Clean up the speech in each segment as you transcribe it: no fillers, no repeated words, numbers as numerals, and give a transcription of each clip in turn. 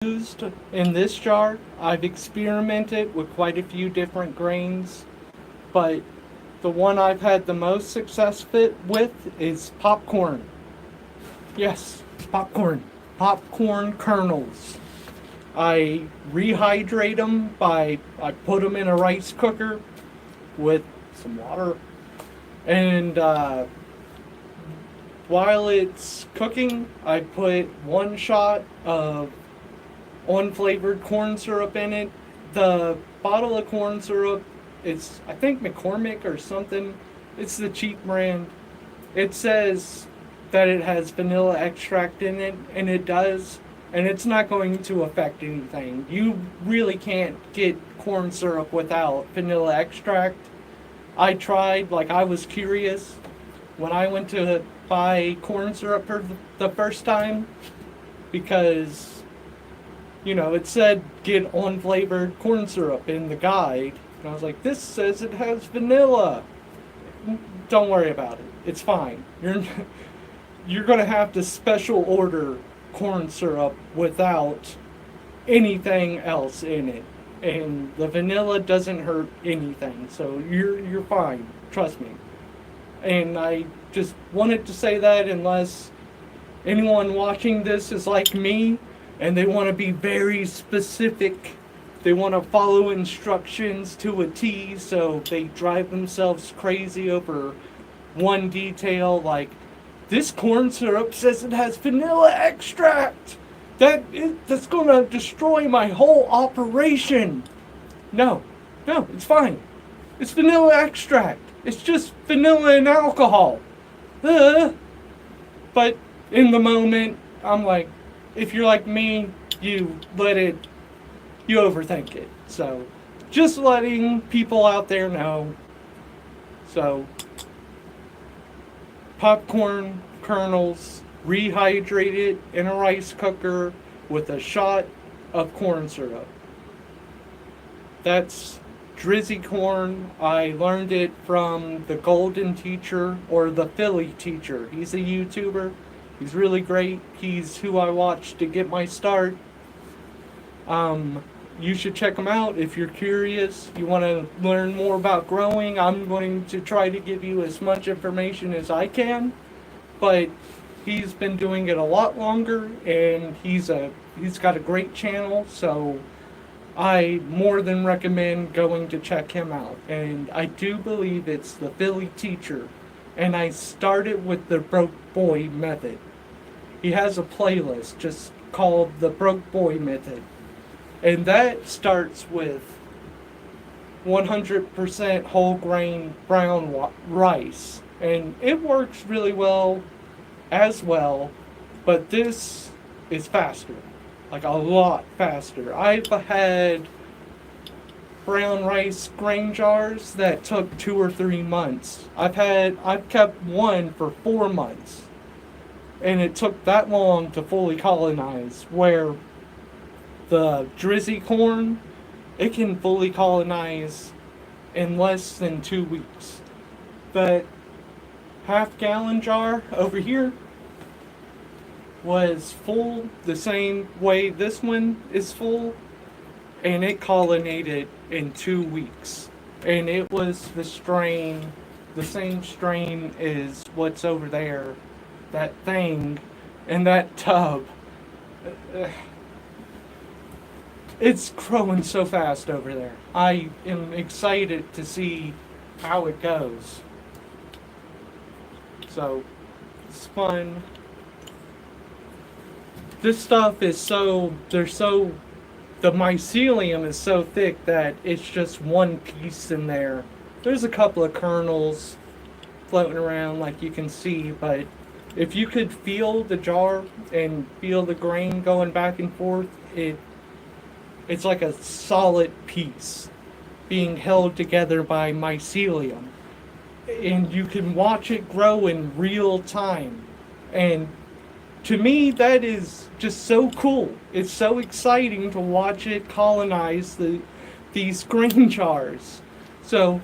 used in this jar. I've experimented with quite a few different grains, but the one I've had the most success with is popcorn. Yes, popcorn. Popcorn kernels. I rehydrate them I put them in a rice cooker with some water, and while it's cooking, I put one shot of unflavored corn syrup in it. The bottle of corn syrup, it's I think McCormick or something. It's the cheap brand. It says that it has vanilla extract in it, and it does, and it's not going to affect anything. You really can't get corn syrup without vanilla extract. I tried, like I was curious when I went to buy corn syrup for the first time, because it said get unflavored corn syrup in the guide, and I was like, this says it has vanilla. Don't worry about it. It's fine. You're gonna have to special order corn syrup without anything else in it, and the vanilla doesn't hurt anything, so you're fine. Trust me. And I just wanted to say that, unless anyone watching this is like me and they want to be very specific, they want to follow instructions to a T, so they drive themselves crazy over one detail, like this corn syrup says it has vanilla extract. That's gonna destroy my whole operation. No, it's fine. It's vanilla extract. It's just vanilla and alcohol. But in the moment, I'm like, if you're like me, you overthink it. So, just letting people out there know. So, popcorn kernels, rehydrated in a rice cooker with a shot of corn syrup. That's Drizzy corn. I learned it from the Golden Teacher, or the Philly Teacher. He's a YouTuber. He's really great. He's who I watch to get my start. You should check him out if you're curious. You want to learn more about growing. I'm going to try to give you as much information as I can, but he's been doing it a lot longer, and he's got a great channel, so I more than recommend going to check him out. And I do believe it's the Philly Teacher, and I started with the Broke Boy Method. He has a playlist just called the Broke Boy Method, and that starts with 100% whole grain brown rice, and it works really well as well, but this is faster, like a lot faster. I've had brown rice grain jars that took 2 or 3 months. I've kept one for 4 months, and it took that long to fully colonize, where the Drizzy corn, it can fully colonize in less than 2 weeks. But half-gallon jar over here was full the same way this one is full, and it colonized in 2 weeks. And it was the same strain as what's over there, that thing in that tub. It's growing so fast over there. I am excited to see how it goes. So, it's fun. This stuff is the mycelium is so thick that it's just one piece in there. There's a couple of kernels floating around like you can see, but if you could feel the jar and feel the grain going back and forth, it's like a solid piece being held together by mycelium. And you can watch it grow in real time. And to me, that is just so cool. It's so exciting to watch it colonize these grain jars. So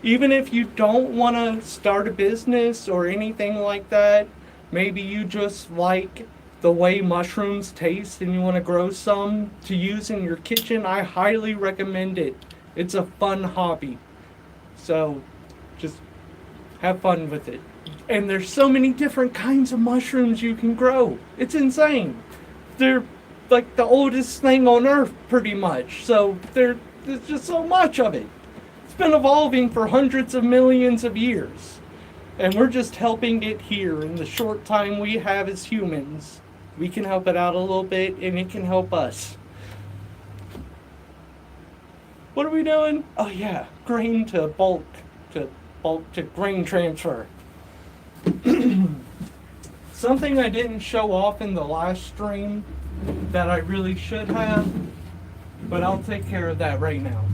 even if you don't want to start a business or anything like that, maybe you just like the way mushrooms taste and you want to grow some to use in your kitchen, I highly recommend it. It's a fun hobby. So just have fun with it. And there's so many different kinds of mushrooms you can grow. It's insane. They're like the oldest thing on earth pretty much. So there's just so much of it. It's been evolving for hundreds of millions of years. And we're just helping it here in the short time we have as humans. We can help it out a little bit, and it can help us. What are we doing? Oh yeah, grain to bulk to grain transfer. Something I didn't show off in the last stream that I really should have, but I'll take care of that right now.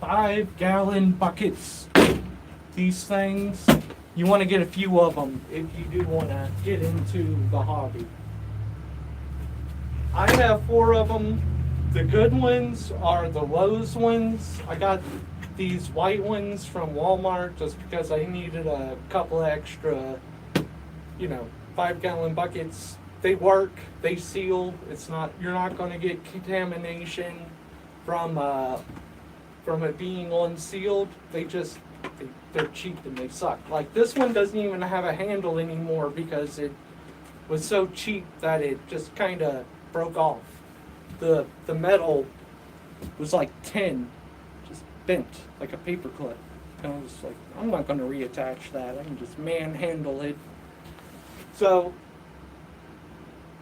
5-gallon buckets. These things, you want to get a few of them if you do want to get into the hobby. I have 4 of them. The good ones are the Lowe's ones. I got these white ones from Walmart just because I needed a couple extra, 5-gallon buckets. They work, they seal. You're not going to get contamination from it being unsealed. They're cheap and they suck. Like this one doesn't even have a handle anymore because it was so cheap that it just kind of broke off. The metal was like tin, just bent like a paper clip. And I was like, I'm not going to reattach that. I can just manhandle it. So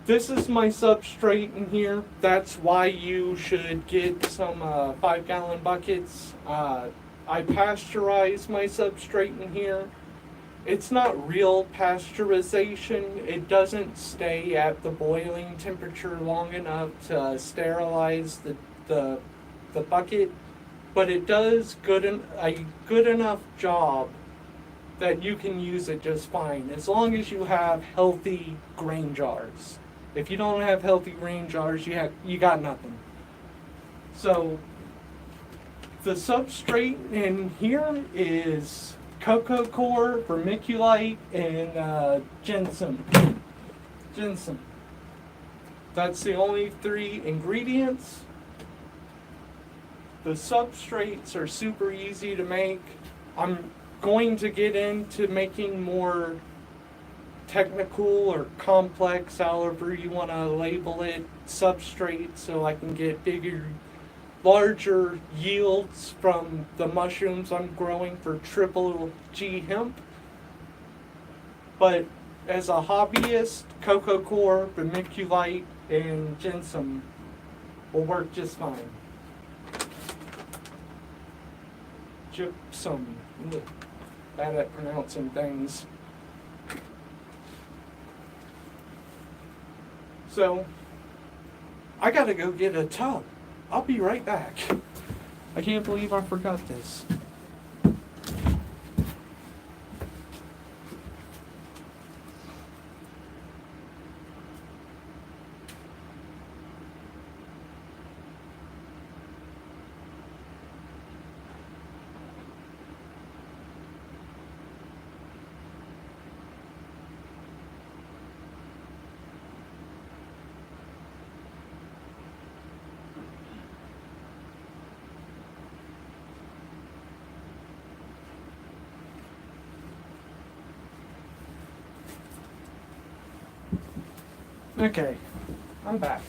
this is my substrate in here. That's why you should get some 5-gallon buckets. I pasteurize my substrate in here. It's not real pasteurization. It doesn't stay at the boiling temperature long enough to sterilize the bucket, but it does a good enough job that you can use it just fine, as long as you have healthy grain jars. If you don't have healthy grain jars, you got nothing. So the substrate in here is cocoa coir, vermiculite, and ginseng. That's the only 3 ingredients. The substrates are super easy to make. I'm going to get into making more technical or complex, however you want to label it, substrate, so I can get larger yields from the mushrooms I'm growing for Triple G hemp. But as a hobbyist, cocoa coir, vermiculite, and ginseng will work just fine. Gypsum. Bad at pronouncing things. So, I gotta go get a tub. I'll be right back. I can't believe I forgot this. Okay, I'm back.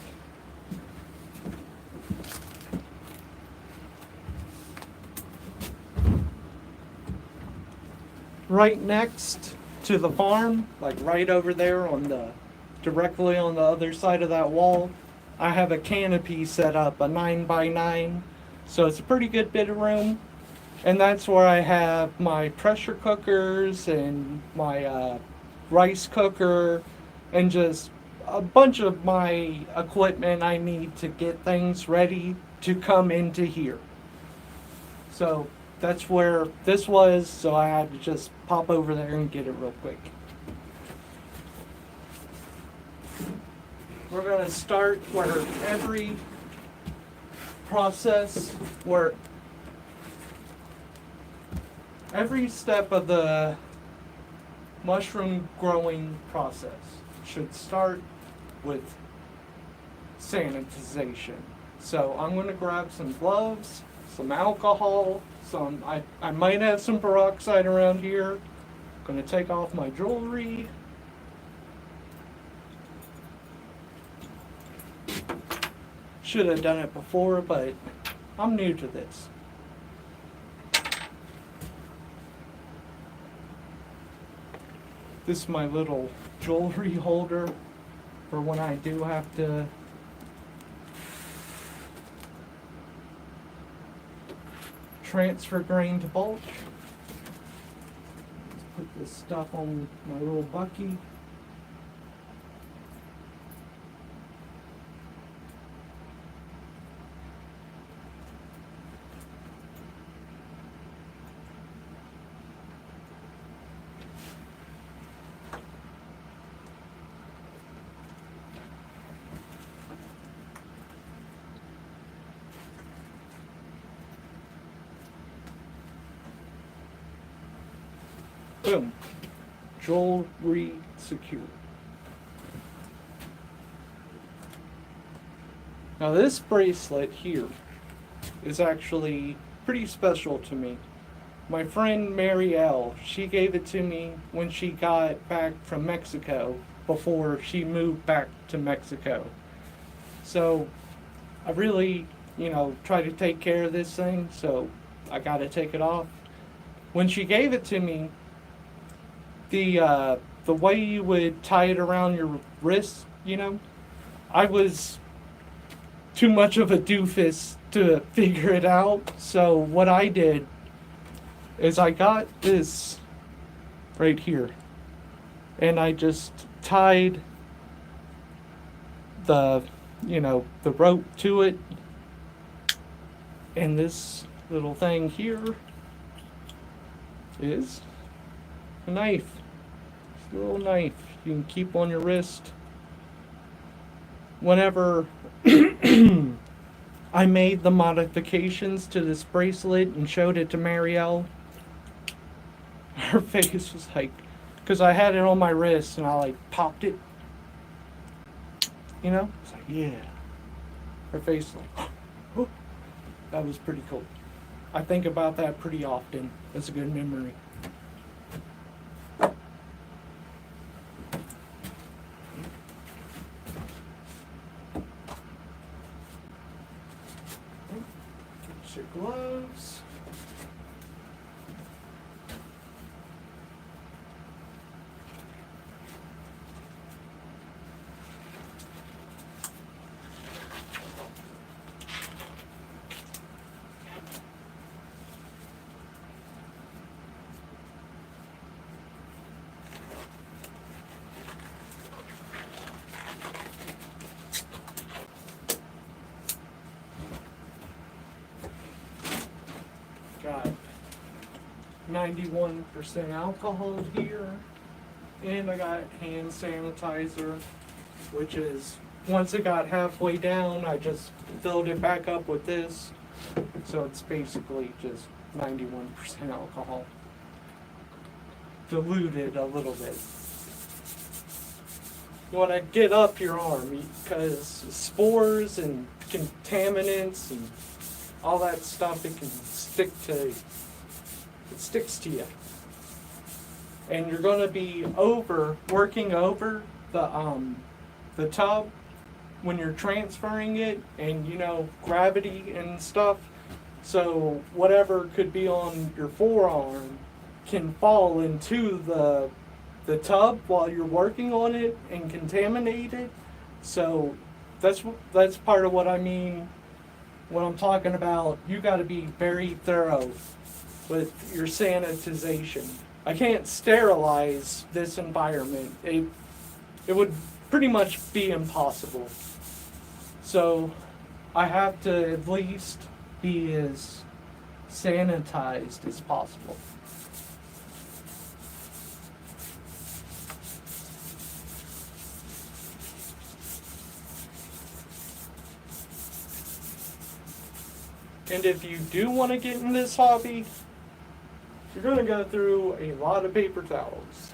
Right next to the farm, like right over there directly on the other side of that wall, I have a canopy set up, a 9x9. So it's a pretty good bit of room. And that's where I have my pressure cookers and my rice cooker and just a bunch of my equipment I need to get things ready to come into here. So that's where this was, so I had to just pop over there and get it real quick. We're going to start where every step of the mushroom growing process should start with sanitization. So I'm going to grab some gloves, some alcohol, I might have some peroxide around here. Going to take off my jewelry. Should have done it before, but I'm new to this. This is my little jewelry holder for when I do have to transfer grain to bulk. Let's put this stuff on my little bucky. Boom. Jewelry secure. Now this bracelet here is actually pretty special to me. My friend Marielle, she gave it to me when she got back from Mexico before she moved back to Mexico. So I really, try to take care of this thing, so I gotta take it off. When she gave it to me, the way you would tie it around your wrist, I was too much of a doofus to figure it out. So what I did is I got this right here, and I just tied the rope to it, and this little thing here is a knife. It's a little knife you can keep on your wrist. Whenever I made the modifications to this bracelet and showed it to Marielle, her face was like, because I had it on my wrist and I popped it, it's like, yeah. Her face like, oh, that was pretty cool. I think about that pretty often. It's a good memory. Get your gloves. Got 91% alcohol here, and I got hand sanitizer, which is, once it got halfway down, I just filled it back up with this, so it's basically just 91% alcohol, diluted a little bit. You want to get up your arm, because spores and contaminants and all that stuff, it sticks to you. And you're going to be working over the tub when you're transferring it, and gravity and stuff. So whatever could be on your forearm can fall into the tub while you're working on it and contaminate it. So that's part of what I mean when I'm talking about you got to be very thorough with your sanitization. I can't sterilize this environment. It would pretty much be impossible. So I have to at least be as sanitized as possible. And if you do want to get in this hobby, you're going to go through a lot of paper towels.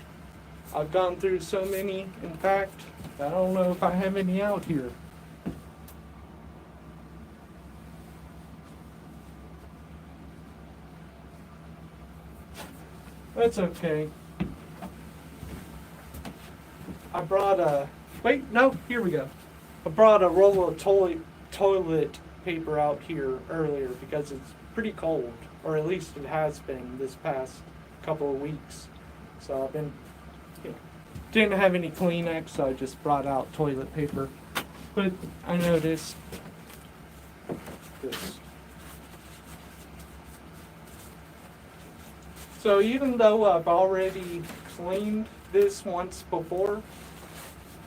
I've gone through so many. In fact, I don't know if I have any out here. That's okay. I brought a... Wait, no, here we go. I brought a roll of toilet paper out here earlier because it's pretty cold. Or at least it has been this past couple of weeks. So I've been... didn't have any Kleenex, so I just brought out toilet paper. But I noticed this. So even though I've already cleaned this once before,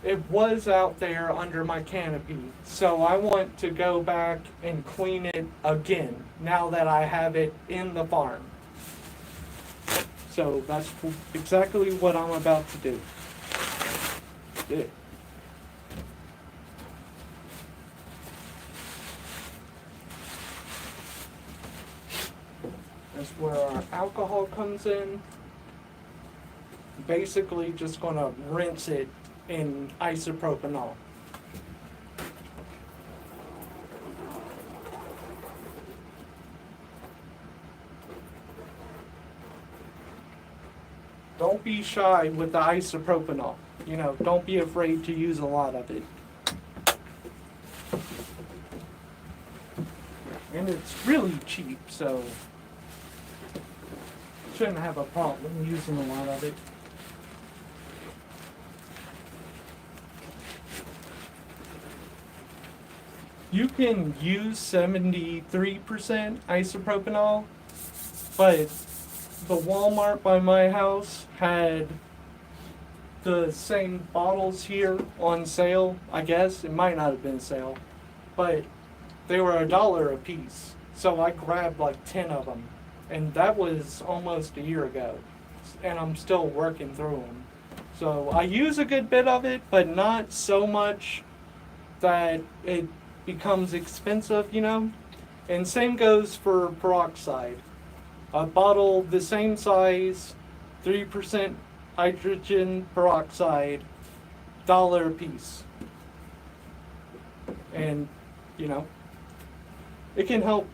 it was out there under my canopy. So I want to go back and clean it again now that I have it in the farm. So that's exactly what I'm about to do. Yeah. That's where our alcohol comes in. Basically just going to rinse it in isopropanol. Don't be shy with the isopropanol. Don't be afraid to use a lot of it. And it's really cheap, so shouldn't have a problem using a lot of it. You can use 73% isopropanol, but the Walmart by my house had the same bottles here on sale, I guess. It might not have been sale, but they were $1 a piece. So I grabbed like 10 of them, and that was almost a year ago, and I'm still working through them. So I use a good bit of it, but not so much that it becomes expensive, And same goes for peroxide. A bottle the same size, 3% hydrogen peroxide, $1 a piece. And, it can help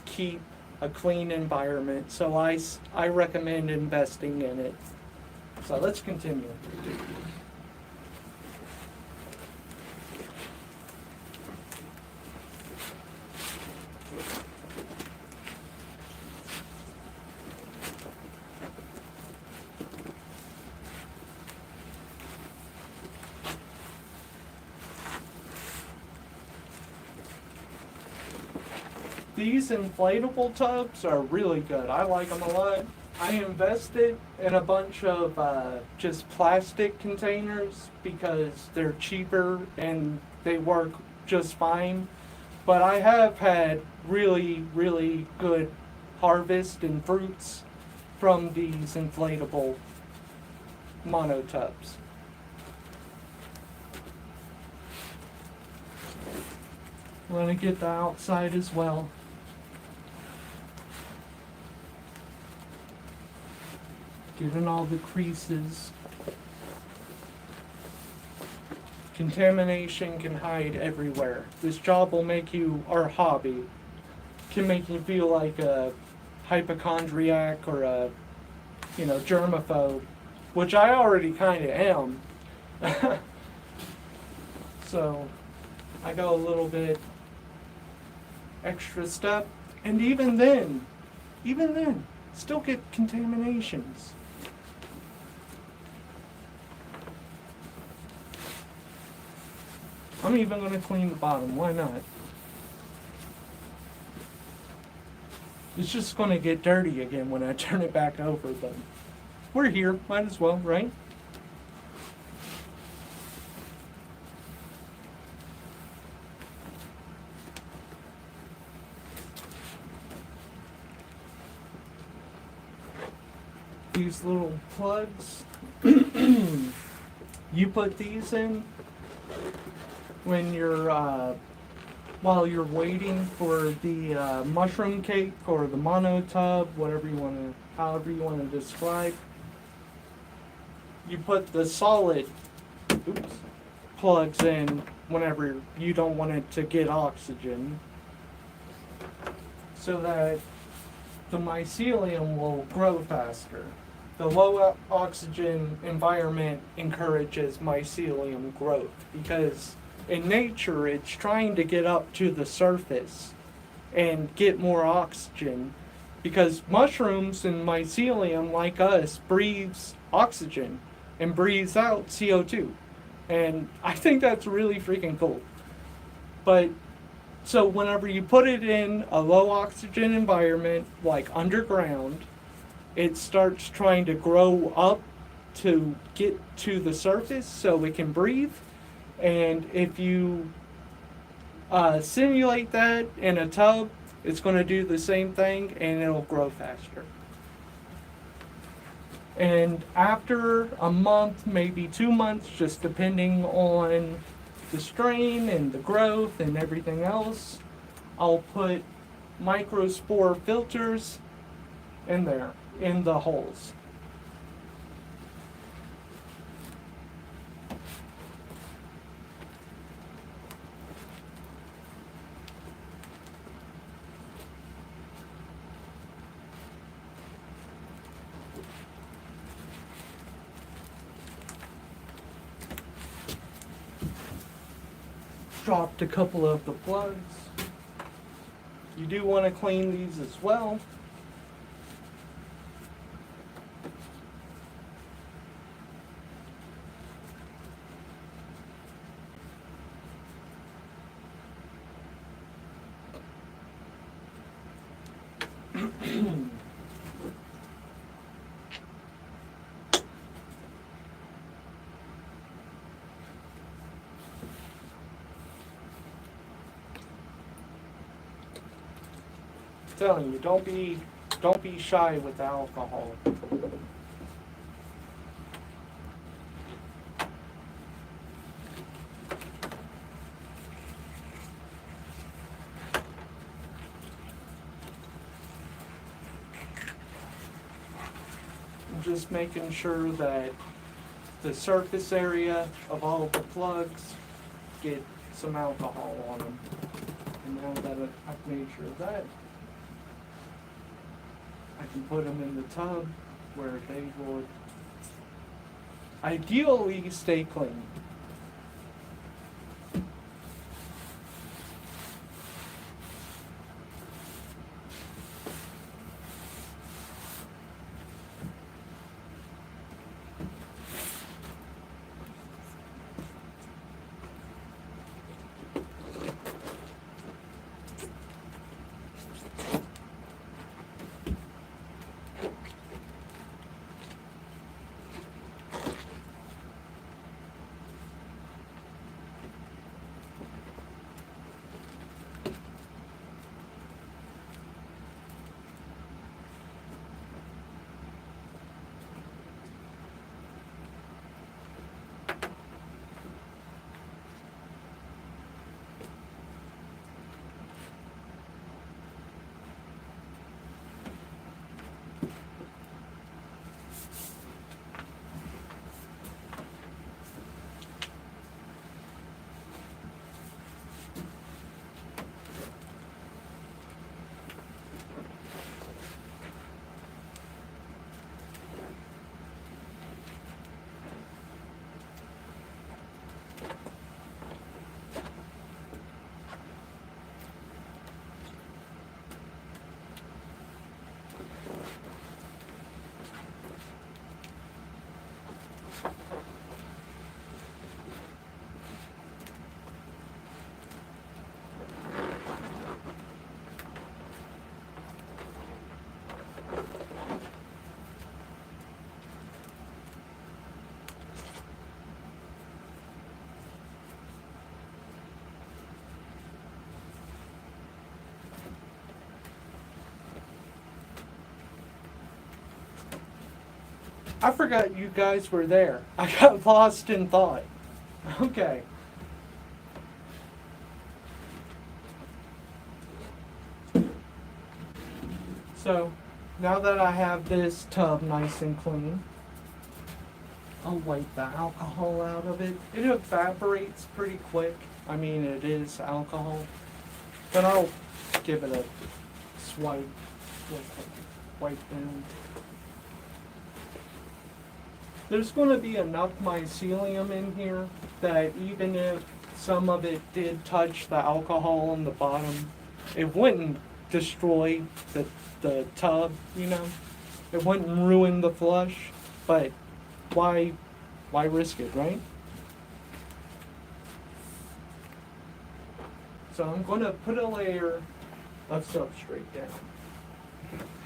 keep a clean environment. So I recommend investing in it. So let's continue. These inflatable tubs are really good. I like them a lot. I invested in a bunch of just plastic containers because they're cheaper and they work just fine. But I have had really, really good harvest and fruits from these inflatable monotubs. I'm going to get the outside as well. Getting all the creases. Contamination can hide everywhere. This job will make you, or hobby, can make you feel like a hypochondriac or a, germaphobe, which I already kind of am. So I go a little bit extra step, and even then, still get contaminations. I'm even going to clean the bottom. Why not? It's just going to get dirty again when I turn it back over, but we're here. Might as well, right? These little plugs, you put these in when you're while you're waiting for the mushroom cake or the mono tub, whatever you want to, however you want to describe. You put the solid plugs in whenever you don't want it to get oxygen, so that the mycelium will grow faster. The low oxygen environment encourages mycelium growth because in nature it's trying to get up to the surface and get more oxygen, because mushrooms and mycelium, like us, breathes oxygen and breathes out CO2. And I think that's really freaking cool. But so whenever you put it in a low oxygen environment, like underground, it starts trying to grow up to get to the surface so it can breathe. And if you simulate that in a tub, it's going to do the same thing and it'll grow faster. And after a month, maybe 2 months, just depending on the strain and the growth and everything else, I'll put microspore filters in there, in the holes. Dropped a couple of the plugs. You do want to clean these as well. Telling you, don't be shy with the alcohol. I'm just making sure that the surface area of all the plugs get some alcohol on them. And now that I've made sure of that, I can put them in the tub where they would ideally stay clean. I forgot you guys were there. I got lost in thought. Okay. So, now that I have this tub nice and clean, I'll wipe the alcohol out of it. It evaporates pretty quick. I mean, it is alcohol. But I'll give it a swipe. Wipe down. There's going to be enough mycelium in here that even if some of it did touch the alcohol on the bottom, it wouldn't destroy the tub, you know? It wouldn't ruin the flush, but why risk it, right? So I'm going to put a layer of substrate down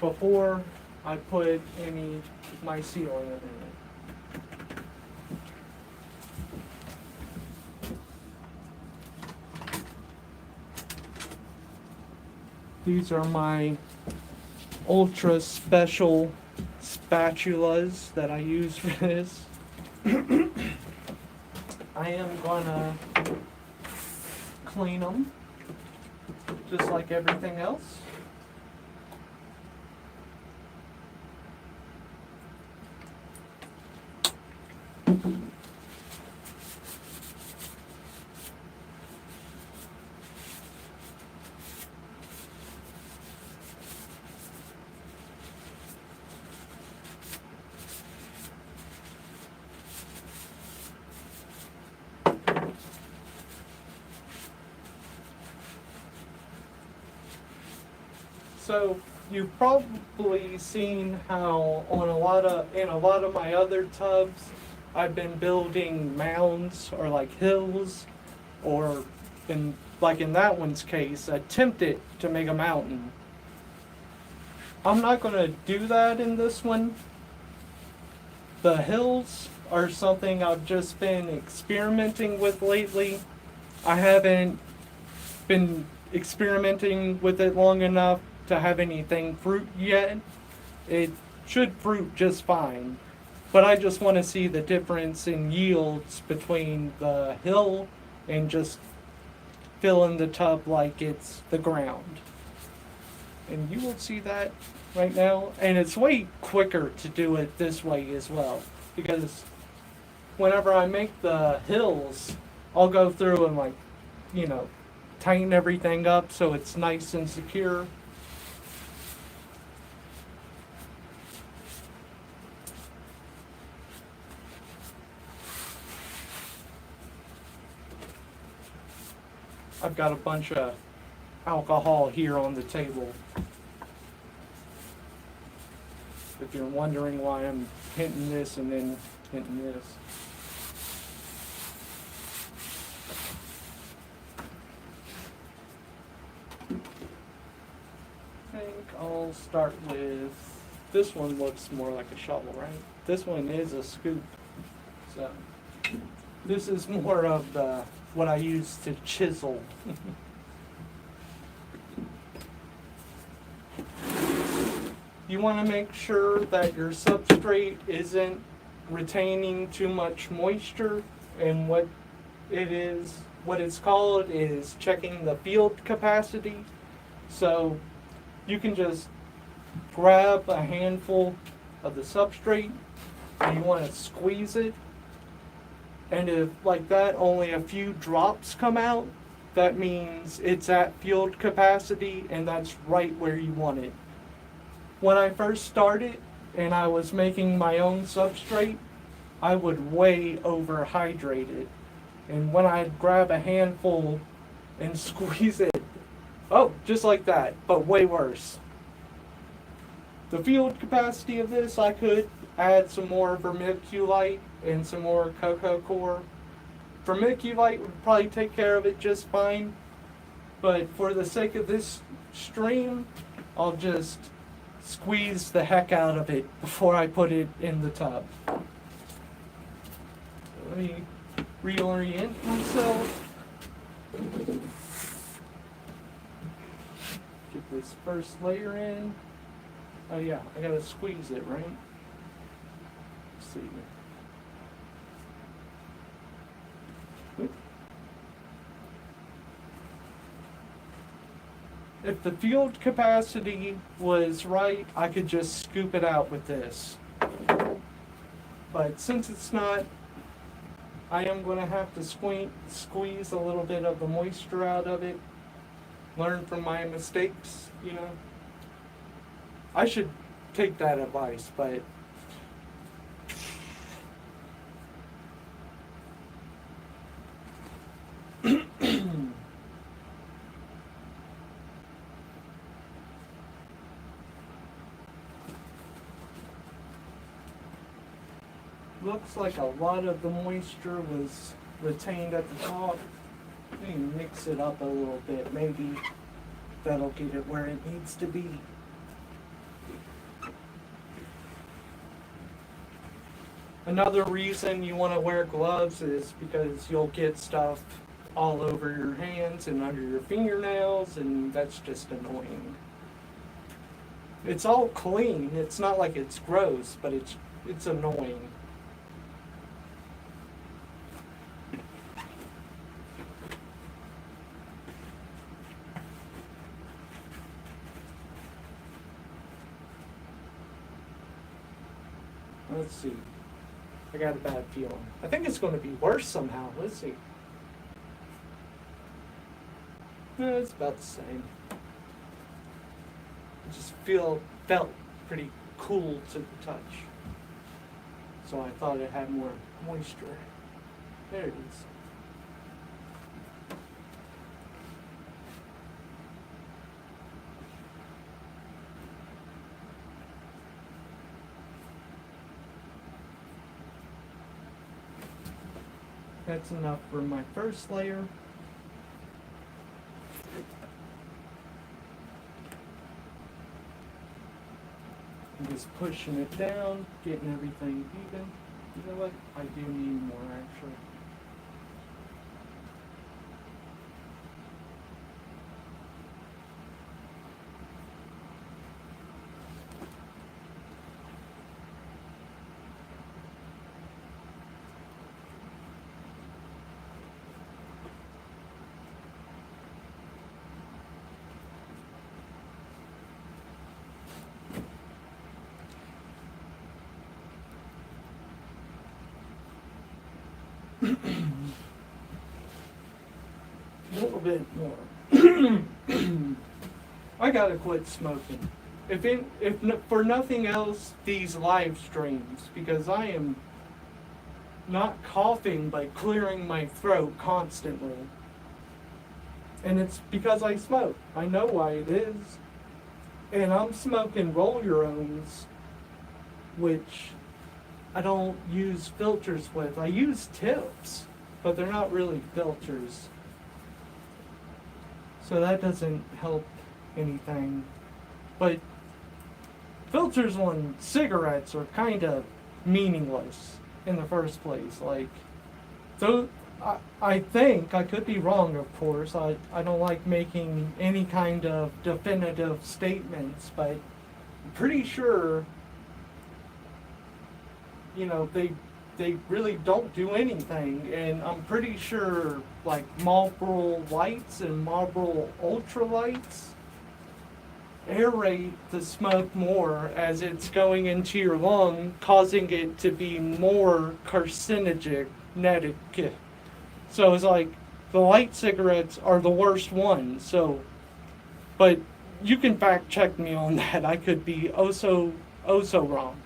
before I put any mycelium in it. These are my ultra special spatulas that I use for this. I am gonna clean them just like everything else. So you've probably seen how in a lot of my other tubs, I've been building mounds or like hills, or in that one's case, attempted to make a mountain. I'm not going to do that in this one. The hills are something I've just been experimenting with lately. I haven't been experimenting with it long enough to have anything fruit yet. It should fruit just fine, but I just want to see the difference in yields between the hill and just filling the tub like it's the ground. And you will see that right now, and it's way quicker to do it this way as well, because whenever I make the hills, I'll go through and tighten everything up so it's nice and secure. I've got a bunch of alcohol here on the table. If you're wondering why I'm hinting this and then hinting this. I think I'll start with, this one looks more like a shovel, right? This one is a scoop. So this is more of what I use to chisel. You want to make sure that your substrate isn't retaining too much moisture, and what it's called is checking the field capacity. So you can just grab a handful of the substrate and you want to squeeze it. And if, like that, only a few drops come out, that means it's at field capacity, and that's right where you want it. When I first started and I was making my own substrate, I would way overhydrate it. And when I'd grab a handful and squeeze it, oh, just like that, but way worse. The field capacity of this, I could add some more vermiculite and some more cocoa coir. Vermiculite would probably take care of it just fine, but for the sake of this stream, I'll just squeeze the heck out of it before I put it in the tub. So let me reorient myself. Get this first layer in. Oh yeah, I gotta squeeze it, right? Let's see. if the field capacity was right, I could just scoop it out with this. But since it's not, I am going to have to squeeze a little bit of the moisture out of it. Learn from my mistakes, you know. I should take that advice, but looks like a lot of the moisture was retained at the top. We can mix it up a little bit. Maybe that'll get it where it needs to be. Another reason you want to wear gloves is because you'll get stuff all over your hands and under your fingernails, and that's just annoying. It's all clean. It's not like it's gross, but it's annoying. Let's see. I got a bad feeling. I think it's going to be worse somehow. Let's see. It's about the same. It just felt pretty cool to the touch. So I thought it had more moisture. There it is. That's enough for my first layer. I'm just pushing it down, getting everything even. You know what? I do need more actually. A little bit more. I gotta quit smoking. If for nothing else, these live streams, because I am not coughing but clearing my throat constantly. And it's because I smoke. I know why it is. And I'm smoking roll your owns, which I don't use filters with. I use tips, but they're not really filters. So that doesn't help anything. But filters on cigarettes are kind of meaningless in the first place. Like, so I think, I could be wrong of course, I don't like making any kind of definitive statements, but I'm pretty sure, you know, they really don't do anything, and I'm pretty sure like Marlboro Lights and Marlboro Ultralights aerate the smoke more as it's going into your lung, causing it to be more carcinogenic. So it's like the light cigarettes are the worst ones. So, but you can fact check me on that. I could be oh so wrong.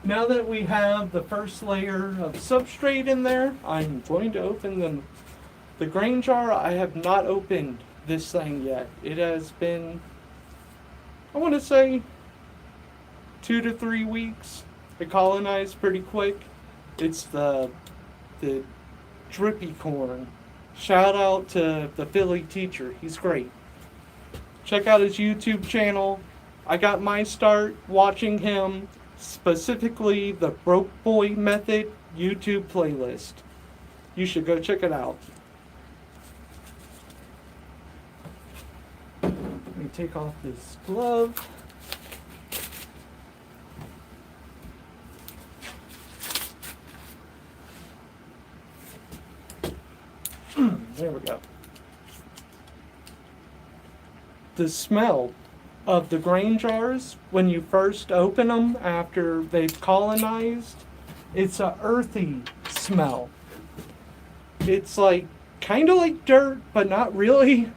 Now that we have the first layer of substrate in there, I'm going to open the grain jar. I have not opened this thing yet. It has been, I want to say, 2 to 3 weeks. It colonized pretty quick. It's the drippy corn. Shout out to the Philly teacher. He's great. Check out his YouTube channel. I got my start watching him, specifically the Broke Boy Method YouTube playlist. You should go check it out. Let me take off this glove. There we go. the smell of the grain jars when you first open them after they've colonized. It's a earthy smell. It's like kind of like dirt, but not really.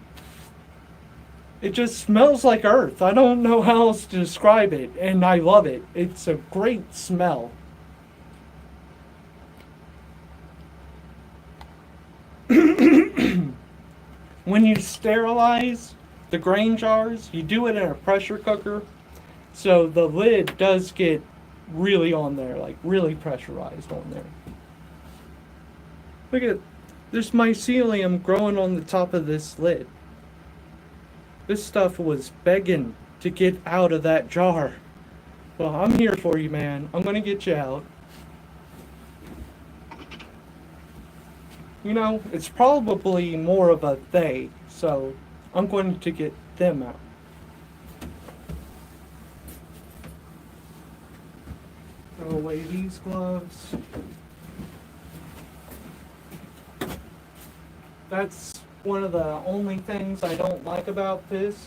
It just smells like earth. I don't know how else to describe it, and I love it. It's a great smell. When you sterilize the grain jars, you do it in a pressure cooker, so the lid does get really on there, like really pressurized on there. Look at, there's mycelium growing on the top of this lid. This stuff was begging to get out of that jar. Well, I'm here for you, man. I'm gonna get you out. You know, it's probably more of a they, so I'm going to get them out. Throw away these gloves. That's one of the only things I don't like about this,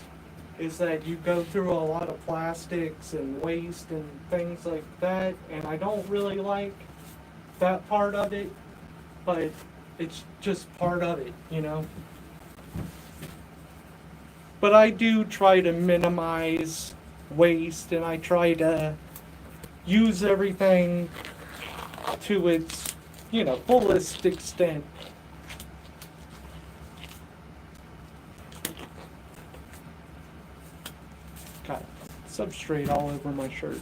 is that you go through a lot of plastics and waste and things like that, and I don't really like that part of it, but it's just part of it, you know? But I do try to minimize waste, and I try to use everything to its, you know, fullest extent. Got substrate all over my shirt.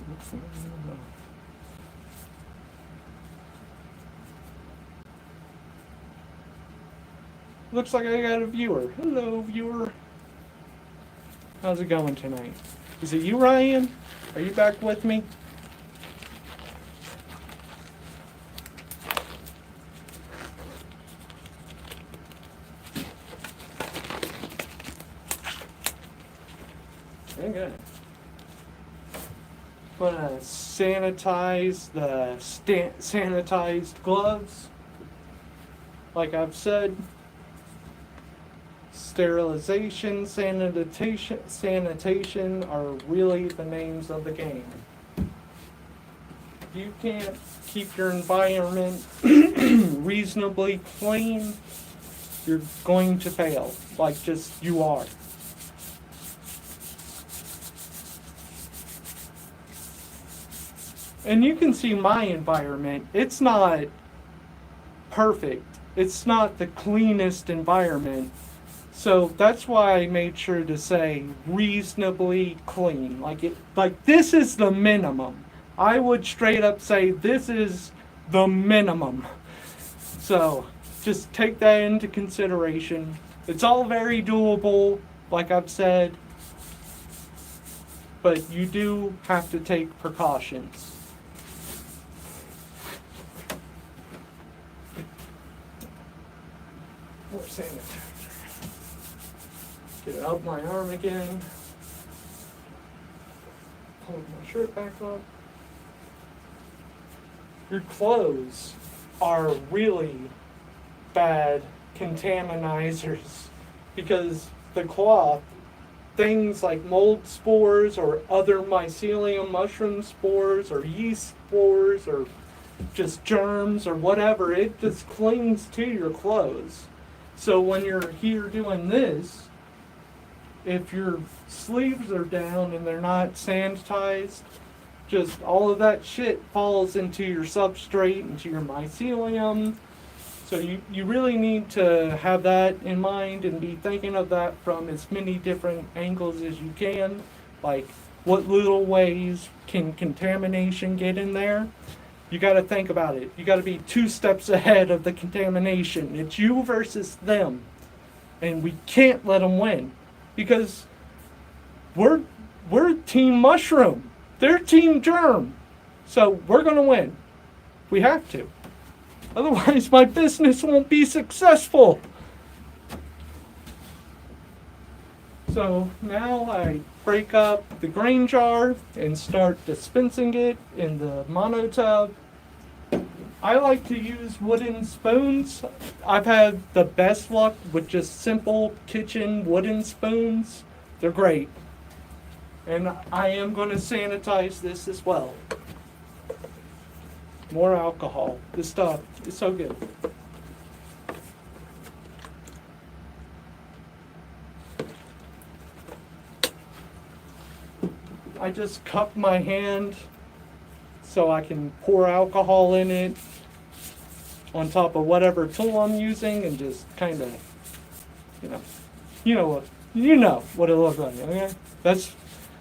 Looks like I got a viewer. Hello, viewer. How's it going tonight? Is it you, Ryan? Are you back with me? Okay. I'm gonna sanitize the sanitized gloves. Like I've said, sterilization, sanitation are really the names of the game. If you can't keep your environment reasonably clean, you're going to fail. Like, just you are. And you can see my environment. It's not perfect. It's not the cleanest environment. So that's why I made sure to say reasonably clean. Like this is the minimum. I would straight up say this is the minimum. So just take that into consideration. It's all very doable, like I've said, but you do have to take precautions. More sanitizer. Get it up my arm again. Pull my shirt back up. Your clothes are really bad contaminizers because the cloth, things like mold spores or other mycelium mushroom spores or yeast spores or just germs or whatever, it just clings to your clothes. So when you're here doing this, if your sleeves are down and they're not sanitized, just all of that shit falls into your substrate, into your mycelium. So you really need to have that in mind and be thinking of that from as many different angles as you can. Like, what little ways can contamination get in there? You got to think about it. You got to be 2 steps ahead of the contamination. It's you versus them. And we can't let them win. Because we're Team Mushroom. They're Team Germ. So we're going to win. We have to. Otherwise, my business won't be successful. So now I break up the grain jar and start dispensing it in the monotub. I like to use wooden spoons. I've had the best luck with just simple kitchen wooden spoons. They're great. And I am going to sanitize this as well. More alcohol. This stuff is so good. I just cup my hand so I can pour alcohol in it on top of whatever tool I'm using and just kind of, you know what it looks like. Okay, that's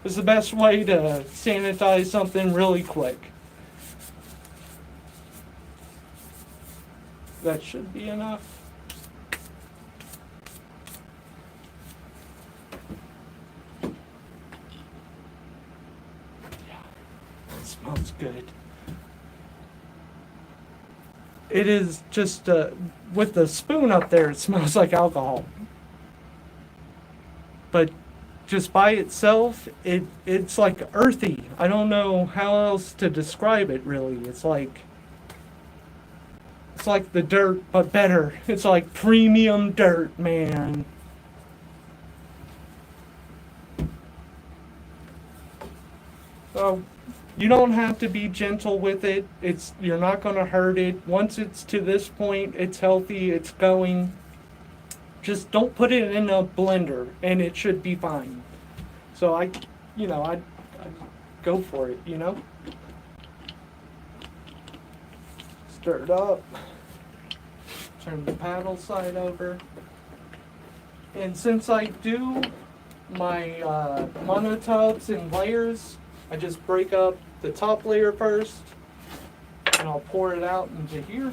the best way to sanitize something really quick. That should be enough. It smells good. It is just, with the spoon up there, it smells like alcohol. But just by itself, it's like earthy. I don't know how else to describe it really. It's like the dirt, but better. It's like premium dirt, man. So you don't have to be gentle with it. You're not going to hurt it. Once it's to this point, it's healthy, it's going. Just don't put it in a blender and it should be fine. So I go for it, Stir it up. Turn the paddle side over. And since I do my monotubs in layers, I just break up the top layer first, and I'll pour it out into here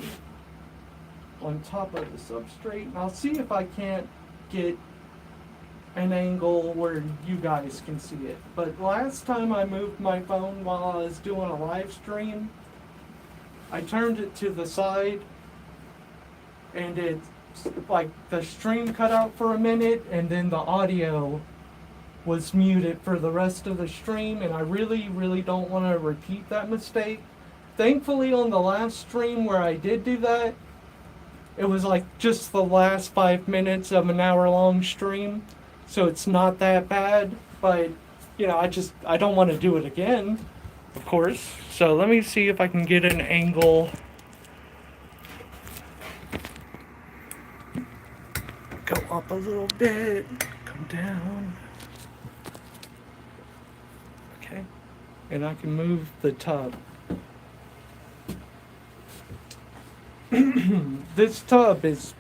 on top of the substrate. And I'll see if I can't get an angle where you guys can see it. But last time I moved my phone while I was doing a live stream, I turned it to the side, and it's like the stream cut out for a minute, and then the audio was muted for the rest of the stream, and I really, really don't want to repeat that mistake. Thankfully, on the last stream where I did do that, it was like just the last 5 minutes of an hour-long stream, so it's not that bad. But I don't want to do it again, of course. So let me see if I can get an angle. Go up a little bit, come down. Okay, and I can move the tub. This tub is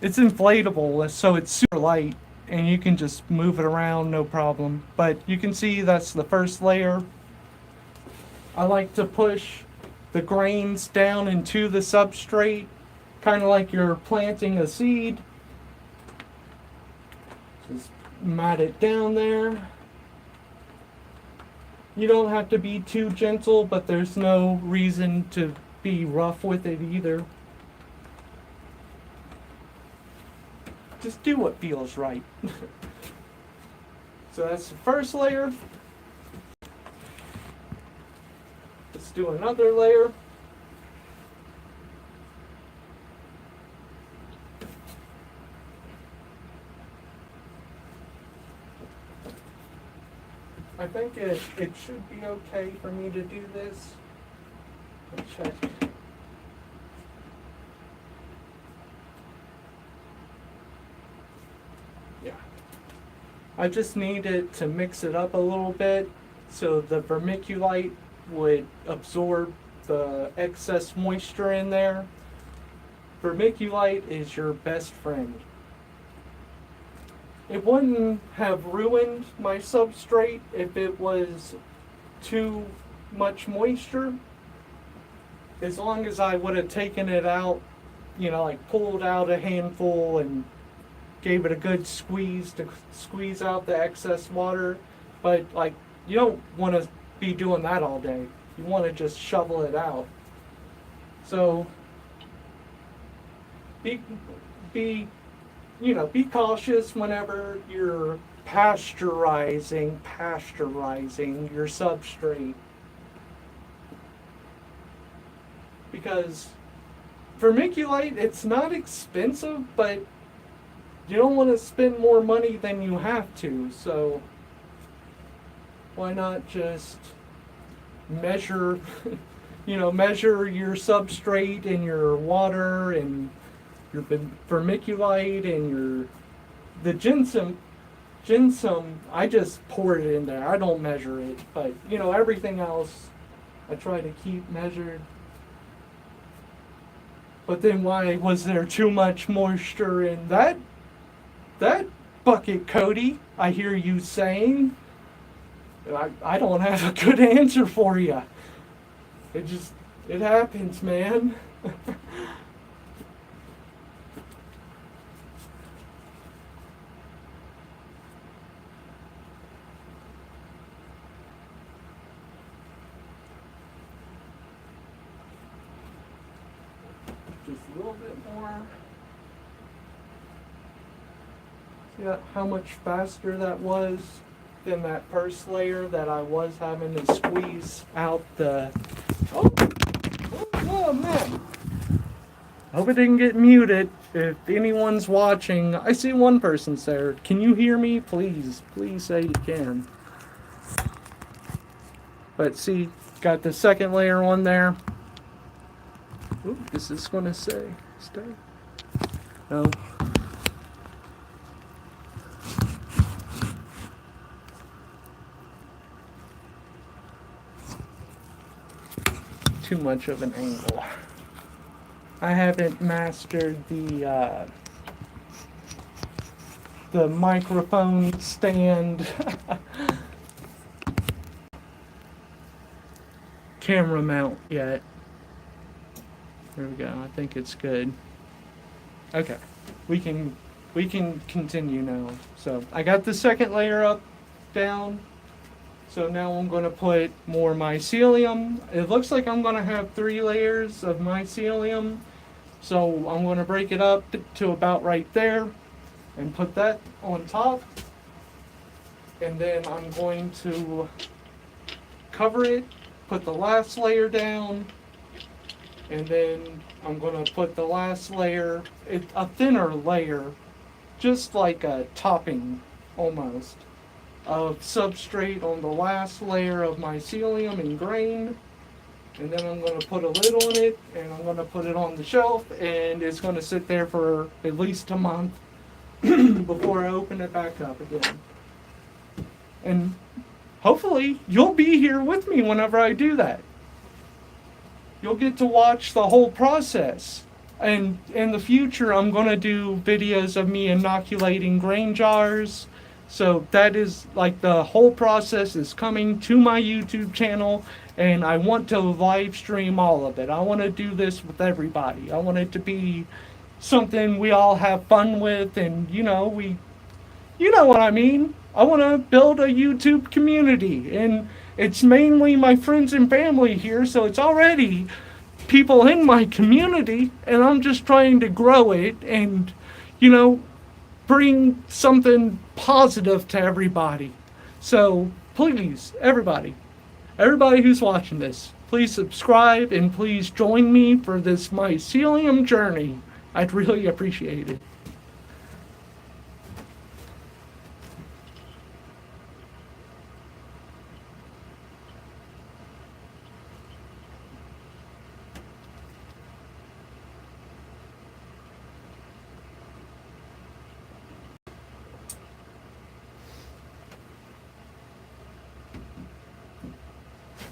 it's inflatable, so it's super light, and you can just move it around, no problem. But you can see that's the first layer. I like to push the grains down into the substrate, kind of like you're planting a seed. Just mat it down there. You don't have to be too gentle, but there's no reason to be rough with it either. Just do what feels right. So that's the first layer. Let's do another layer. I think it should be okay for me to do this. Let's check. Yeah. I just needed to mix it up a little bit so the vermiculite would absorb the excess moisture in there. Vermiculite is your best friend. It wouldn't have ruined my substrate if it was too much moisture. As long as I would have taken it out, pulled out a handful and gave it a good squeeze to squeeze out the excess water. But you don't want to be doing that all day. You want to just shovel it out. So be cautious whenever you're pasteurizing your substrate. Because vermiculite, it's not expensive, but you don't want to spend more money than you have to, so why not just measure, measure your substrate and your water and your vermiculite and the ginseng. I just pour it in there. I don't measure it, but everything else I try to keep measured. But then why was there too much moisture in that bucket, Cody? I hear you saying. I don't have a good answer for you. It happens, man. Just a little bit more. See how much faster that was than that first layer that I was having to squeeze out the... Oh man. Hope it didn't get muted. If anyone's watching, I see one person's there. Can you hear me? Please say you can. But see, got the second layer on there. Ooh, is this going to stay? No. Too much of an angle. I haven't mastered the microphone stand camera mount yet. There we go. I think it's good. Okay, we can continue now. So I got the second layer down. So now I'm going to put more mycelium. It looks like I'm going to have 3 layers of mycelium. So I'm going to break it up to about right there and put that on top. And then I'm going to cover it, put the last layer down, and then I'm going to put the last layer, a thinner layer, just like a topping almost, of substrate on the last layer of mycelium and grain. And then I'm going to put a lid on it, and I'm going to put it on the shelf, and it's going to sit there for at least a month before I open it back up again. And hopefully you'll be here with me whenever I do that. You'll get to watch the whole process. And in the future, I'm going to do videos of me inoculating grain jars. So that is like the whole process is coming to my YouTube channel, and I want to live stream all of it. I want to do this with everybody. I want it to be something we all have fun with, and you know what I mean. I want to build a YouTube community, and it's mainly my friends and family here, so it's already people in my community, and I'm just trying to grow it and, bring something positive to everybody. So please, everybody who's watching this, please subscribe and please join me for this mycelium journey. I'd really appreciate it.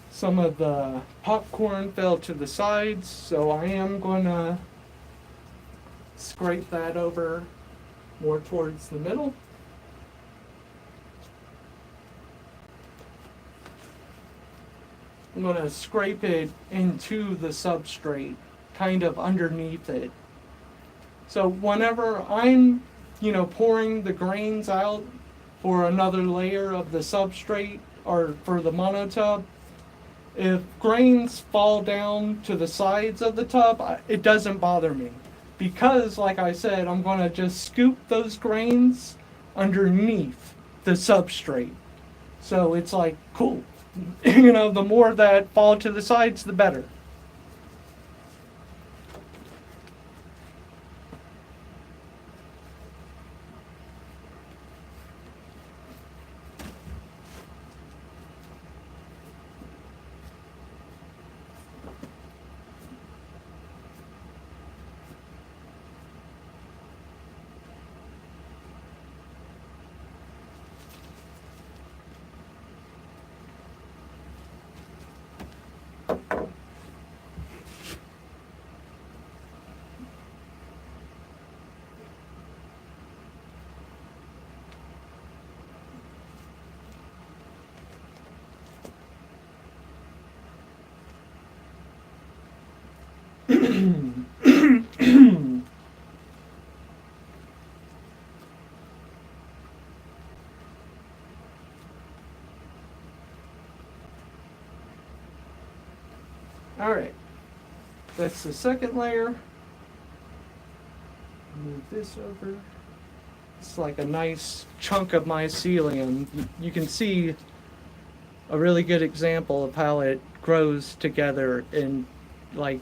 Some of the popcorn fell to the sides, so I am going to scrape that over more towards the middle. I'm going to scrape it into the substrate, kind of underneath it. So whenever I'm, pouring the grains out for another layer of the substrate or for the monotub, if grains fall down to the sides of the tub, it doesn't bother me. Because, like I said, I'm going to just scoop those grains underneath the substrate. So it's like, cool. The more that fall to the sides, the better. Alright, that's the second layer. Move this over. It's like a nice chunk of mycelium. You can see a really good example of how it grows together and like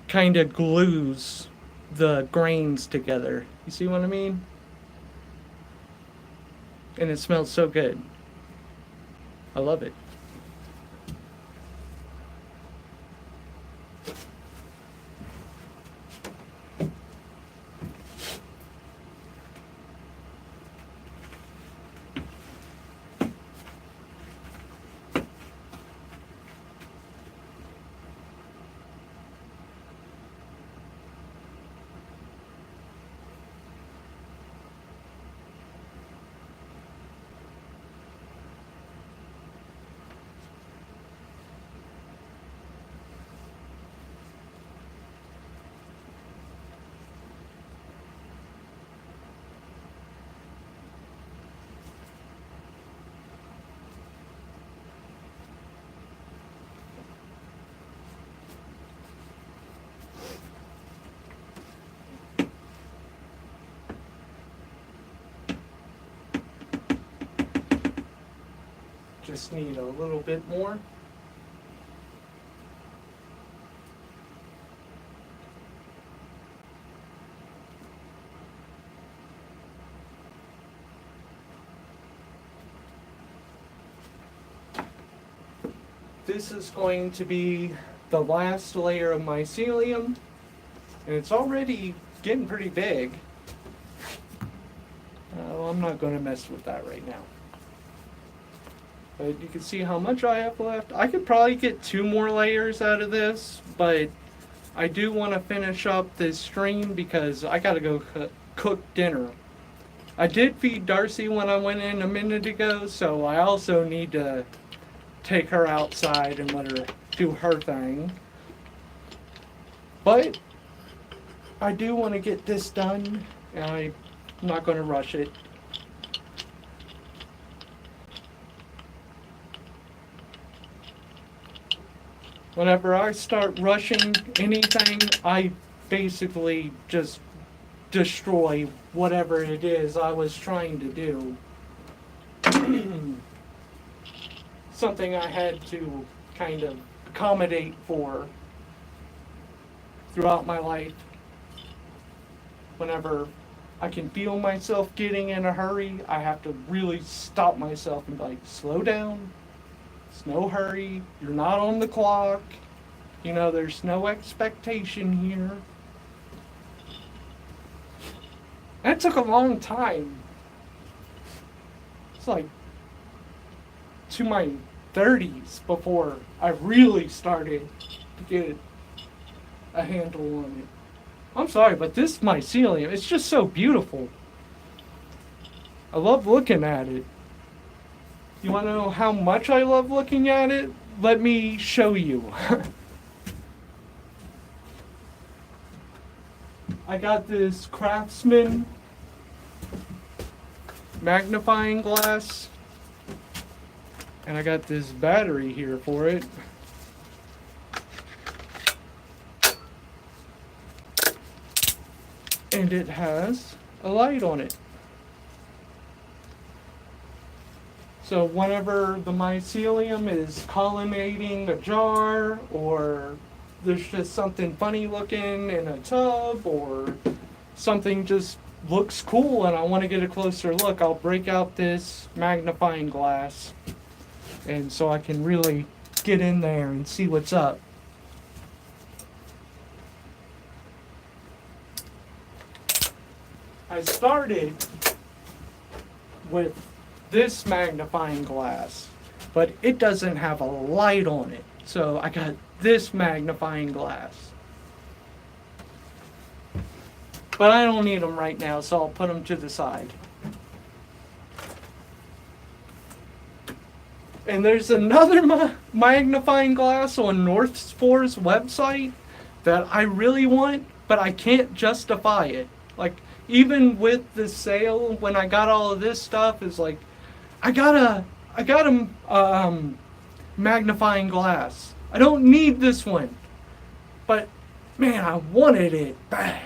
kind of glues the grains together. You see what I mean? And it smells so good. I love it. Just need a little bit more. This is going to be the last layer of mycelium, and it's already getting pretty big. I'm not going to mess with that right now. But you can see how much I have left. I could probably get 2 more layers out of this, but I do want to finish up this stream because I got to go cook dinner. I did feed Darcy when I went in a minute ago, so I also need to take her outside and let her do her thing. But I do want to get this done, and I'm not going to rush it. Whenever I start rushing anything, I basically just destroy whatever it is I was trying to do. Something I had to kind of accommodate for throughout my life. Whenever I can feel myself getting in a hurry, I have to really stop myself and be like, slow down. It's no hurry. You're not on the clock. You know, there's no expectation here. That took a long time. It's like to my 30s before I really started to get a handle on it. I'm sorry, but this mycelium, it's just so beautiful. I love looking at it. You want to know how much I love looking at it? Let me show you. I got this Craftsman magnifying glass, and I got this battery here for it. And it has a light on it. So whenever the mycelium is colonnading a jar, or there's just something funny looking in a tub, or something just looks cool and I want to get a closer look, I'll break out this magnifying glass, and so I can really get in there and see what's up. I started with this magnifying glass, but it doesn't have a light on it. So I got this magnifying glass. But I don't need them right now, so I'll put them to the side. And there's another magnifying glass on North Spore's website, that I really want, but I can't justify it. Like, even with the sale, when I got all of this stuff, is like, I got a magnifying glass. I don't need this one, but man, I wanted it bad.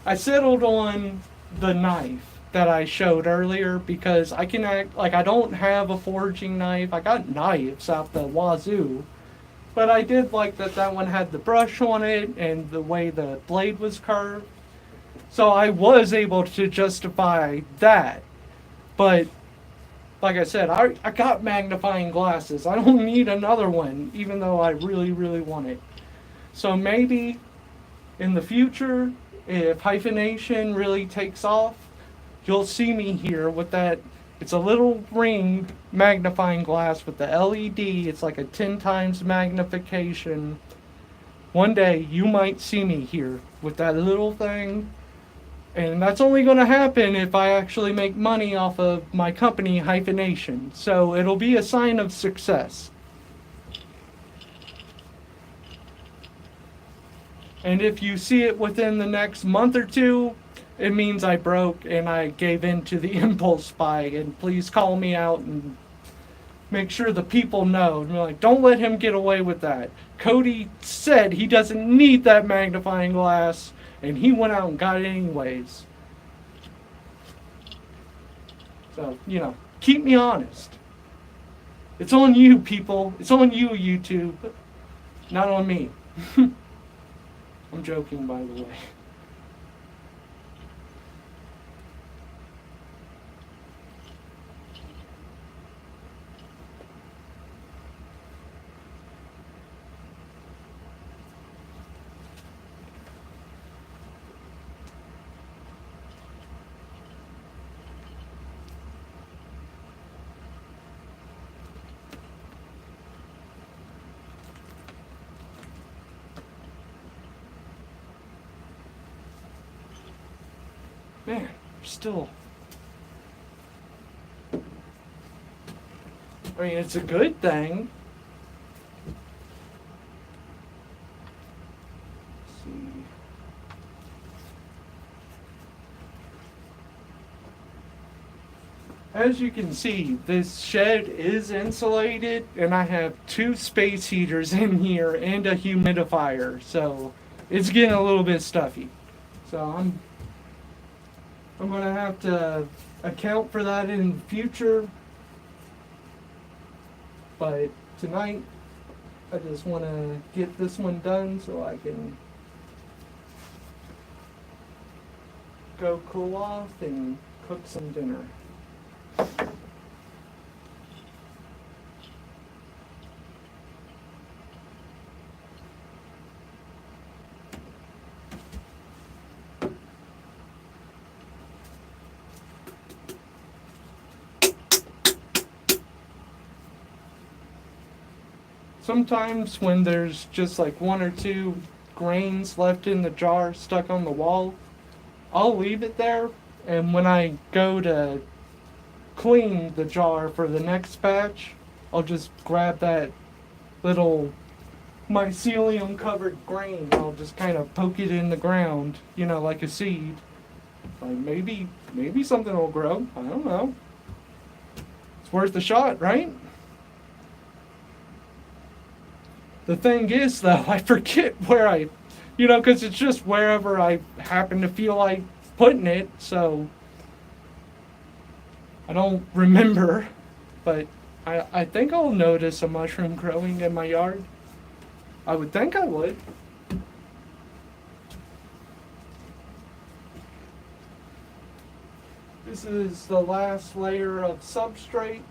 I settled on the knife that I showed earlier because I can act like I don't have a forging knife. I got knives out the wazoo, but I did like that that one had the brush on it and the way the blade was curved. So I was able to justify that. But like I said, I got magnifying glasses. I don't need another one, even though I really, really want it. So maybe in the future, if Hyphaenation really takes off, you'll see me here with that. It's a little ring magnifying glass with the LED. It's like a 10 times magnification. One day you might see me here with that little thing. And that's only going to happen if I actually make money off of my company, Hyphaenation. So it'll be a sign of success. And if you see it within the next month or two, it means I broke and I gave in to the impulse buy. And please call me out and make sure the people know. And like, don't let him get away with that. Cody said he doesn't need that magnifying glass, and he went out and got it anyways. So, keep me honest. It's on you, people. It's on you, YouTube. Not on me. I'm joking, by the way. Man, still. I mean, it's a good thing. Let's see. As you can see, this shed is insulated, and I have 2 space heaters in here and a humidifier, so it's getting a little bit stuffy. So I'm gonna have to account for that in the future. But tonight, I just want to get this one done so I can go cool off and cook some dinner. Sometimes when there's just like 1 or 2 grains left in the jar stuck on the wall, I'll leave it there, and when I go to clean the jar for the next batch, I'll just grab that little mycelium covered grain. I'll just kind of poke it in the ground, like a seed. Like maybe something will grow. I don't know. It's worth a shot, right? The thing is, though, I forget where because it's just wherever I happen to feel like putting it, so I don't remember. But I think I'll notice a mushroom growing in my yard. I would think I would. This is the last layer of substrate.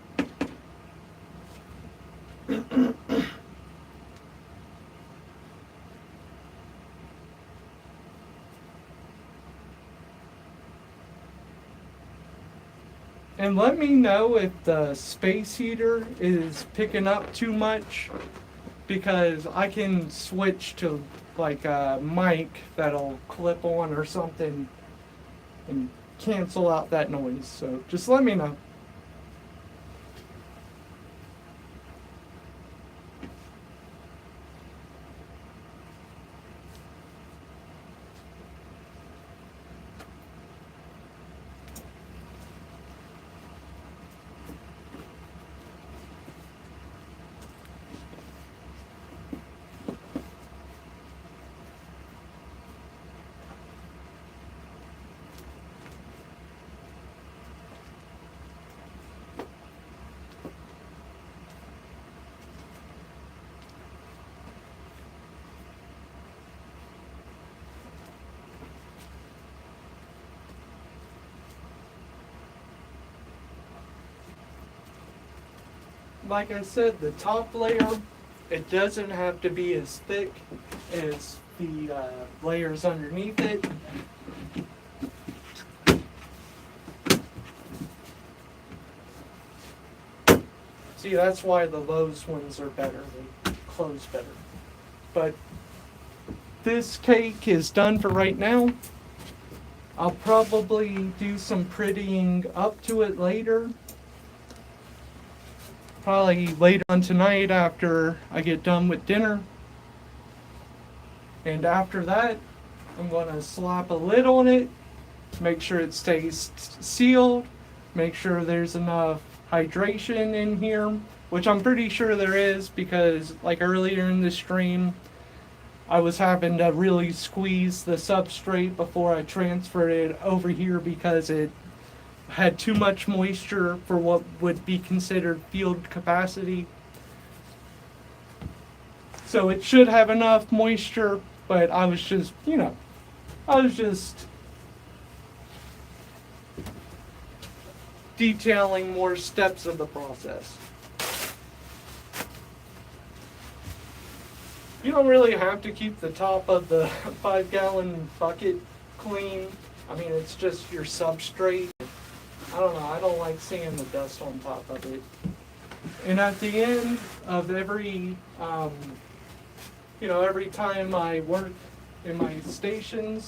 And let me know if the space heater is picking up too much, because I can switch to like a mic that'll clip on or something and cancel out that noise. So just let me know. like I said, the top layer, it doesn't have to be as thick as the layers underneath it. See, that's why the Lowe's ones are better. They close better. But this cake is done for right now. I'll probably do some prettying up to it later. Probably later on tonight after I get done with dinner. And after that, I'm going to slap a lid on it, make sure it stays sealed, make sure there's enough hydration in here, which I'm pretty sure there is because like earlier in the stream, I was having to really squeeze the substrate before I transferred it over here because it had too much moisture for what would be considered field capacity. So it should have enough moisture, but I was just, detailing more steps of the process. You don't really have to keep the top of the 5-gallon bucket clean. I mean, it's just your substrate. I don't know, I don't like seeing the dust on top of it. And at the end of every time I work in my station,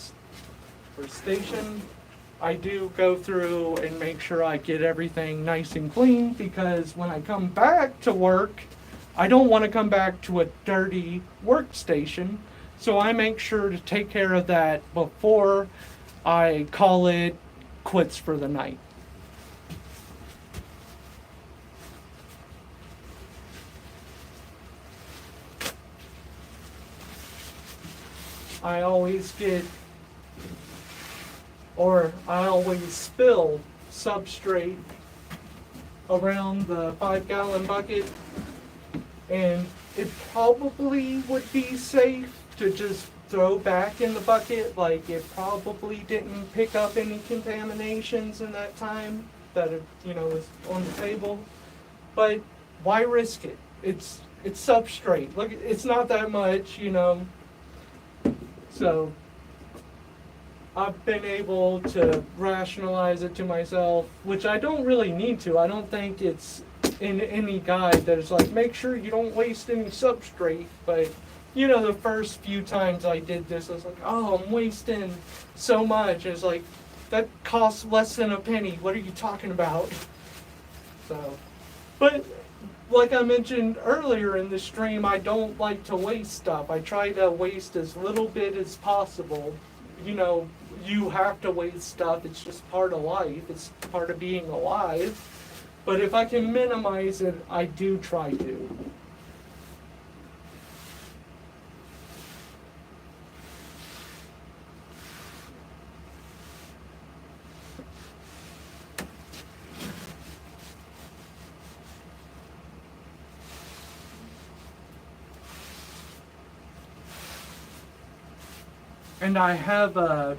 I do go through and make sure I get everything nice and clean because when I come back to work, I don't want to come back to a dirty workstation. So I make sure to take care of that before I call it quits for the night. I always spill substrate around the 5-gallon bucket, and it probably would be safe to just throw back in the bucket, like it probably didn't pick up any contaminations in that time that it, was on the table. But why risk it? It's substrate. Look, it's not that much, So I've been able to rationalize it to myself, which I don't really need to. I don't think it's in any guide that is like, make sure you don't waste any substrate. But, the first few times I did this, I was like, oh, I'm wasting so much. And it's like, that costs less than a penny. What are you talking about? So, but like I mentioned earlier in the stream, I don't like to waste stuff. I try to waste as little bit as possible. You have to waste stuff. It's just part of life. It's part of being alive. But if I can minimize it, I do try to. And I have a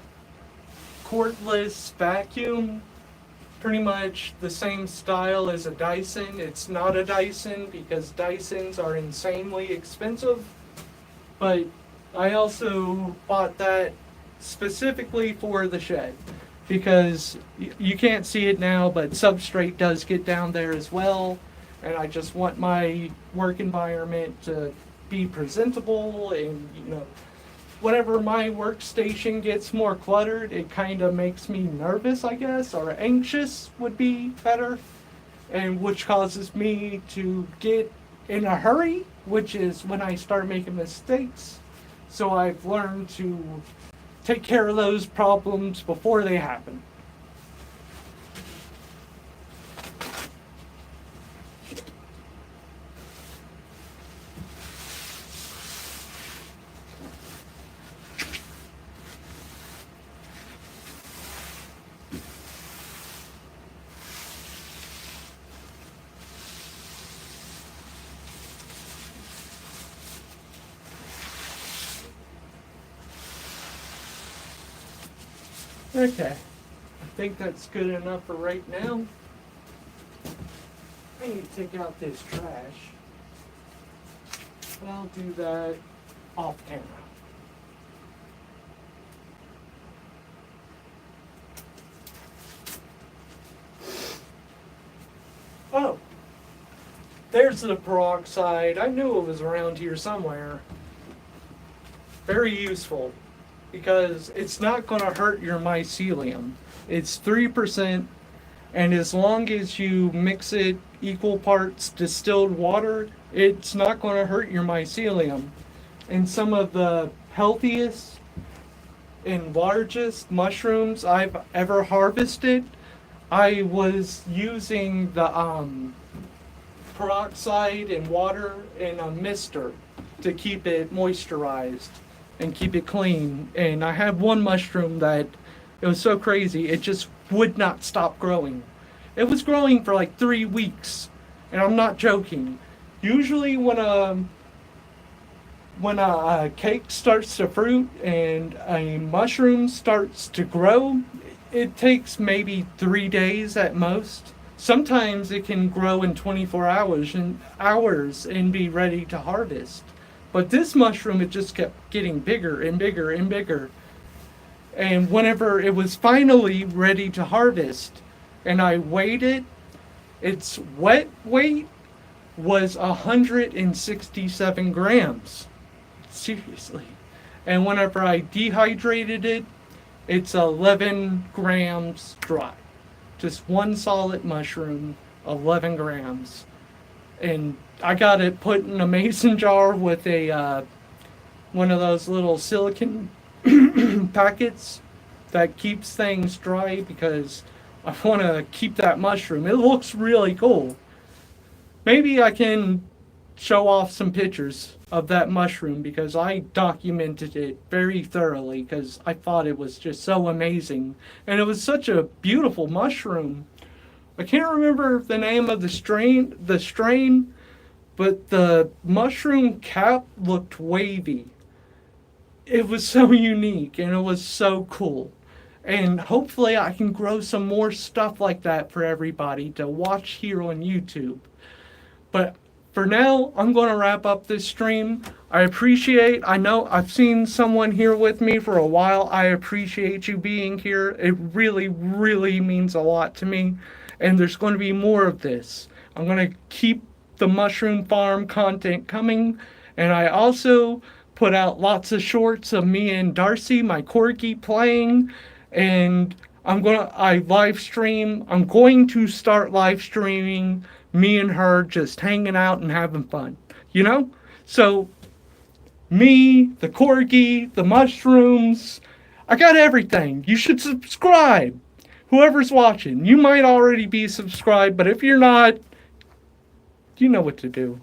cordless vacuum, pretty much the same style as a Dyson. It's not a Dyson because Dysons are insanely expensive, but I also bought that specifically for the shed because you can't see it now, but substrate does get down there as well, and I just want my work environment to be presentable and, whenever my workstation gets more cluttered, it kind of makes me nervous, I guess, or anxious would be better, and which causes me to get in a hurry, which is when I start making mistakes. So I've learned to take care of those problems before they happen. Okay, I think that's good enough for right now. I need to take out this trash. But I'll do that off camera. Oh, there's the peroxide. I knew it was around here somewhere. Very useful because it's not going to hurt your mycelium. It's 3%, and as long as you mix it equal parts distilled water, it's not going to hurt your mycelium. And some of the healthiest and largest mushrooms I've ever harvested, I was using the peroxide and water and a mister to keep it moisturized and keep it clean. And I had one mushroom that it was so crazy, it just would not stop growing. It was growing for like 3 weeks, and I'm not joking. Usually when a cake starts to fruit and a mushroom starts to grow, it takes maybe 3 days at most. Sometimes it can grow in 24 hours and be ready to harvest. But this mushroom, it just kept getting bigger and bigger and bigger. And whenever it was finally ready to harvest, and I weighed it, its wet weight was 167 grams. Seriously. And whenever I dehydrated it, it's 11 grams dry. Just one solid mushroom, 11 grams. And I got it put in a mason jar with a one of those little silicone packets that keeps things dry because I want to keep that mushroom. It looks really cool. Maybe I can show off some pictures of that mushroom because I documented it very thoroughly because I thought it was just so amazing. And it was such a beautiful mushroom. I can't remember the name of the strain, but the mushroom cap looked wavy. It was so unique and it was so cool. And hopefully I can grow some more stuff like that for everybody to watch here on YouTube. But for now, I'm going to wrap up this stream. I know I've seen someone here with me for a while. I appreciate you being here. It really, really means a lot to me. And there's going to be more of this. I'm going to keep the mushroom farm content coming. And I also put out lots of shorts of me and Darcy, my corgi, playing. And I'm going to start live streaming me and her just hanging out and having fun, you know? So, me, the corgi, the mushrooms, I got everything. You should subscribe. Whoever's watching, you might already be subscribed, but if you're not, you know what to do.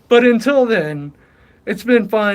But until then, it's been fun.